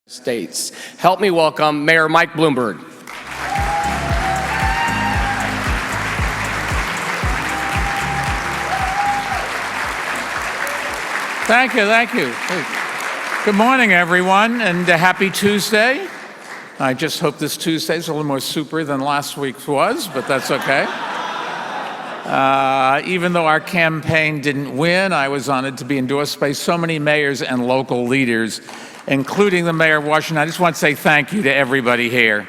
States. Help me welcome Mayor Mike Bloomberg. Thank you. Good morning, everyone, and happy Tuesday. I just hope this Tuesday is a little more super than last week's was, but that's okay. Even though our campaign didn't win, I was honored to be endorsed by so many mayors and local leaders, including the mayor of Washington. I just want to say thank you to everybody here.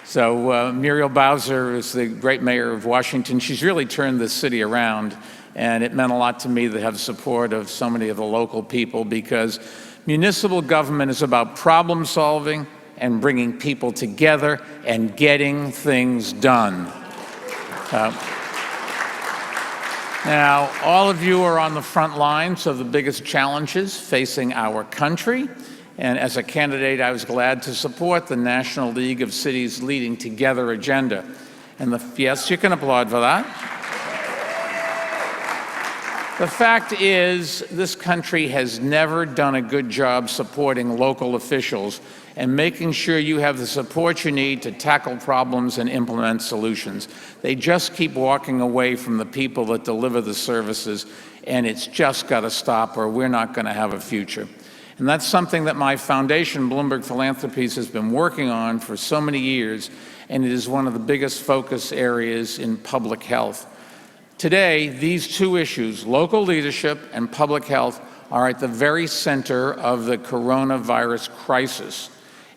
So Muriel Bowser is the great mayor of Washington. She's really turned this city around, and it meant a lot to me to have support of so many of the local people, because municipal government is about problem solving and bringing people together and getting things done. Now, all of you are on the front lines of the biggest challenges facing our country. And as a candidate, I was glad to support the National League of Cities Leading Together agenda. And yes, you can applaud for that. The fact is, this country has never done a good job supporting local officials and making sure you have the support you need to tackle problems and implement solutions. They just keep walking away from the people that deliver the services, and it's just got to stop, or we're not going to have a future. And that's something that my foundation, Bloomberg Philanthropist, has been working on for so many years, and it is one of the biggest focus areas in public health. Today, these two issues, local leadership and public health, are at the very center of the coronavirus crisis.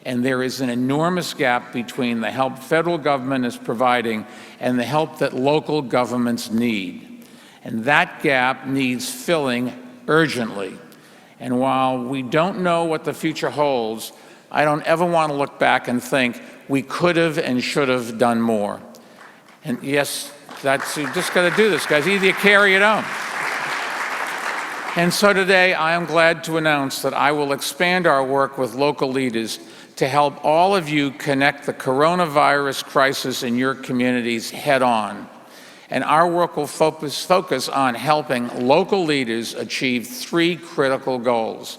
And there is an enormous gap between the help federal government is providing and the help that local governments need. And that gap needs filling urgently. And while we don't know what the future holds, I don't ever want to look back and think we could have and should have done more. And yes, you just got to do this, guys. Either you care or you don't. And so today, I am glad to announce that I will expand our work with local leaders to help all of you connect the coronavirus crisis in your communities head on. And our work will focus on helping local leaders achieve three critical goals: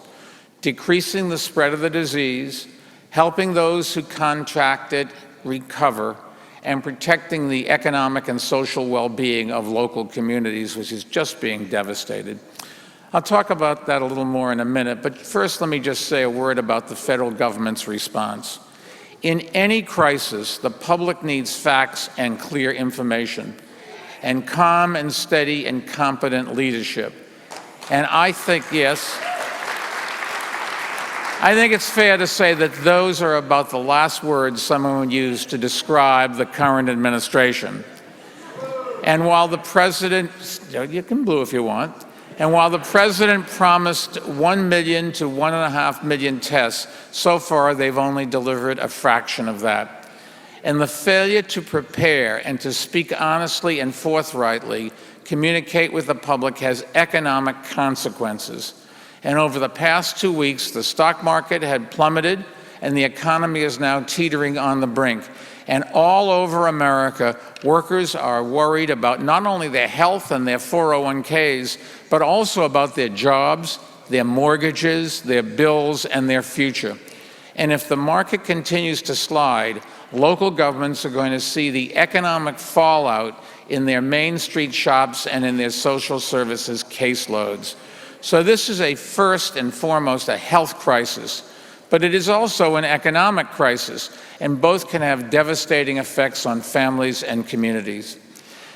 decreasing the spread of the disease, helping those who contract it recover, and protecting the economic and social well-being of local communities, which is just being devastated. I'll talk about that a little more in a minute, but first let me just say a word about the federal government's response. In any crisis, the public needs facts and clear information, and calm and steady and competent leadership. And I think, yes, I think it's fair to say that those are about the last words someone would use to describe the current administration. And while the president, you can boo if you want, and while the president promised 1 million to 1.5 million tests, so far they've only delivered a fraction of that. And the failure to prepare and to speak honestly and forthrightly, communicate with the public, has economic consequences. And over the past 2 weeks, the stock market had plummeted, and the economy is now teetering on the brink. And all over America, workers are worried about not only their health and their 401ks, but also about their jobs, their mortgages, their bills, and their future. And if the market continues to slide, local governments are going to see the economic fallout in their Main Street shops and in their social services caseloads. So this is first and foremost a health crisis, but it is also an economic crisis, and both can have devastating effects on families and communities.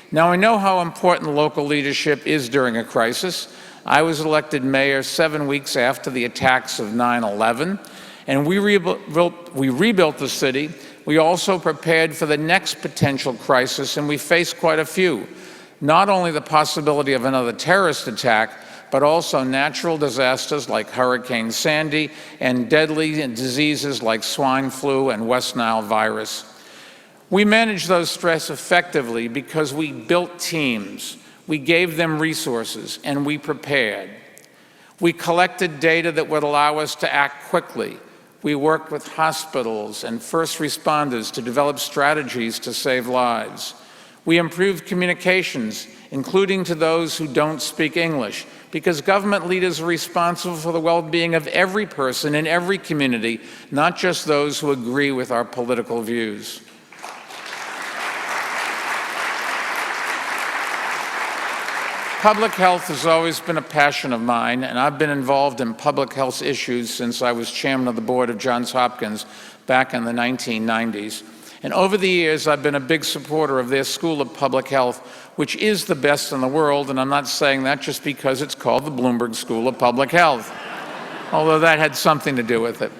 Now, I know how important local leadership is during a crisis. I was elected mayor 7 weeks after the attacks of 9/11, and we rebuilt the city. We also prepared for the next potential crisis, and we faced quite a few. Not only the possibility of another terrorist attack, but also natural disasters like Hurricane Sandy and deadly diseases like swine flu and West Nile virus. We managed those threats effectively because we built teams, we gave them resources, and we prepared. We collected data that would allow us to act quickly. We worked with hospitals and first responders to develop strategies to save lives. We improved communications, including to those who don't speak English, because government leaders are responsible for the well-being of every person in every community, not just those who agree with our political views. Public health has always been a passion of mine, and I've been involved in public health issues since I was chairman of the board of Johns Hopkins back in the 1990s. And over the years, I've been a big supporter of their School of Public Health, which is the best in the world, and I'm not saying that just because it's called the Bloomberg School of Public Health, although that had something to do with it.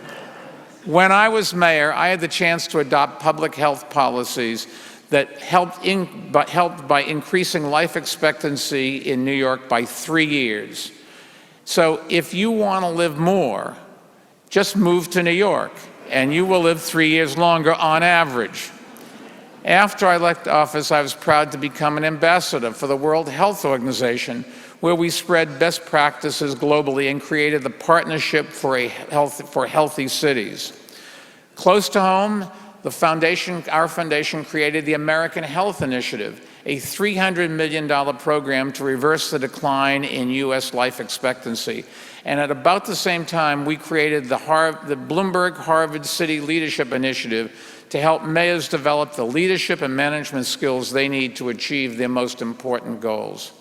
When I was mayor, I had the chance to adopt public health policies that helped by increasing life expectancy in New York by 3 years. So if you want to live more, just move to New York, and you will live 3 years longer on average. After I left office, I was proud to become an ambassador for the World Health Organization, where we spread best practices globally and created the Partnership for Healthy Cities. Close to home, our foundation created the American Health Initiative, a $300 million program to reverse the decline in U.S. life expectancy. And at about the same time, we created the Bloomberg Harvard City Leadership Initiative to help mayors develop the leadership and management skills they need to achieve their most important goals.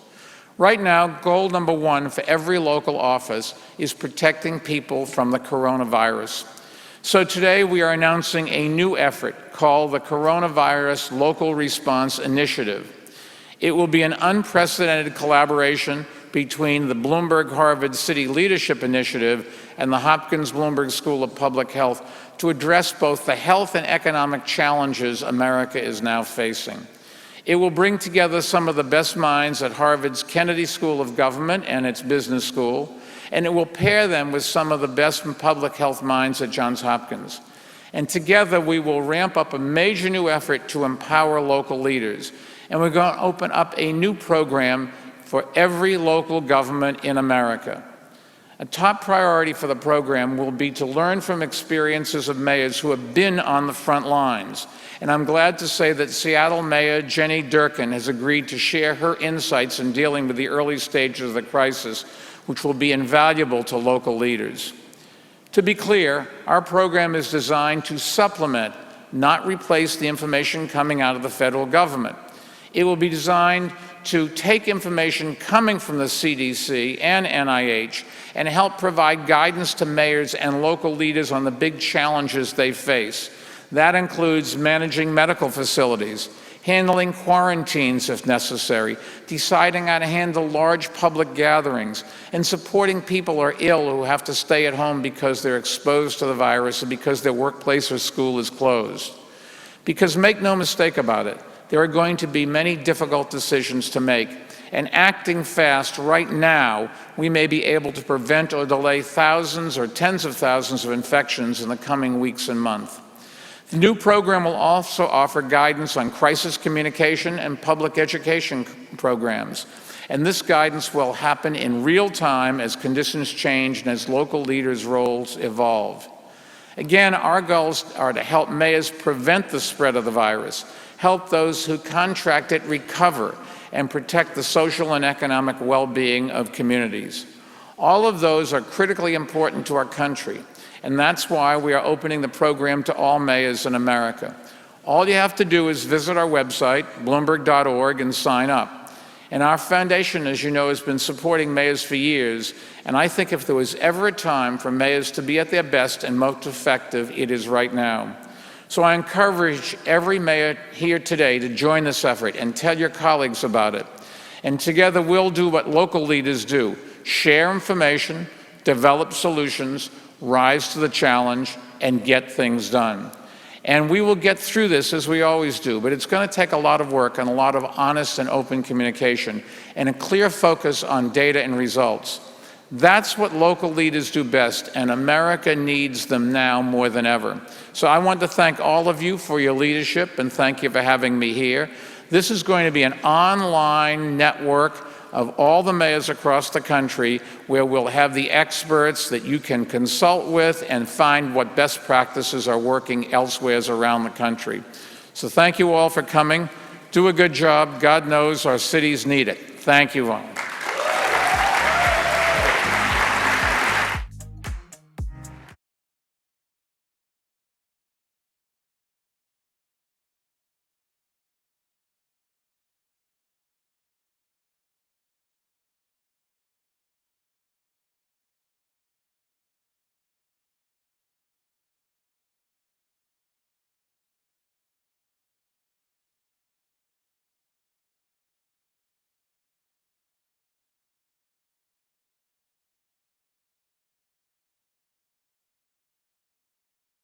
Right now, goal number one for every local office is protecting people from the coronavirus. So today we are announcing a new effort called the Coronavirus Local Response Initiative. It will be an unprecedented collaboration between the Bloomberg Harvard City Leadership Initiative and the Hopkins Bloomberg School of Public Health to address both the health and economic challenges America is now facing. It will bring together some of the best minds at Harvard's Kennedy School of Government and its business school, and it will pair them with some of the best public health minds at Johns Hopkins. And together we will ramp up a major new effort to empower local leaders. And we're going to open up a new program for every local government in America. A top priority for the program will be to learn from experiences of mayors who have been on the front lines. And I'm glad to say that Seattle Mayor Jenny Durkan has agreed to share her insights in dealing with the early stages of the crisis, which will be invaluable to local leaders. To be clear, our program is designed to supplement, not replace the information coming out of the federal government. It will be designed to take information coming from the CDC and NIH and help provide guidance to mayors and local leaders on the big challenges they face. That includes managing medical facilities, handling quarantines if necessary, deciding how to handle large public gatherings, and supporting people who are ill who have to stay at home because they're exposed to the virus or because their workplace or school is closed. Because make no mistake about it, there are going to be many difficult decisions to make, and acting fast right now, we may be able to prevent or delay thousands or tens of thousands of infections in the coming weeks and months. The new program will also offer guidance on crisis communication and public education programs. And this guidance will happen in real time as conditions change and as local leaders' roles evolve. Again, our goals are to help mayors prevent the spread of the virus, help those who contract it recover, and protect the social and economic well-being of communities. All of those are critically important to our country. And that's why we are opening the program to all mayors in America. All you have to do is visit our website, bloomberg.org, and sign up. And our foundation, as you know, has been supporting mayors for years. And I think if there was ever a time for mayors to be at their best and most effective, it is right now. So I encourage every mayor here today to join this effort and tell your colleagues about it. And together we'll do what local leaders do: share information, develop solutions, rise to the challenge, and get things done. And we will get through this as we always do, but it's going to take a lot of work and a lot of honest and open communication and a clear focus on data and results. That's what local leaders do best, and America needs them now more than ever. So I want to thank all of you for your leadership, and thank you for having me here. This is going to be an online network of all the mayors across the country, where we'll have the experts that you can consult with and find what best practices are working elsewhere around the country. So thank you all for coming. Do a good job. God knows our cities need it. Thank you all.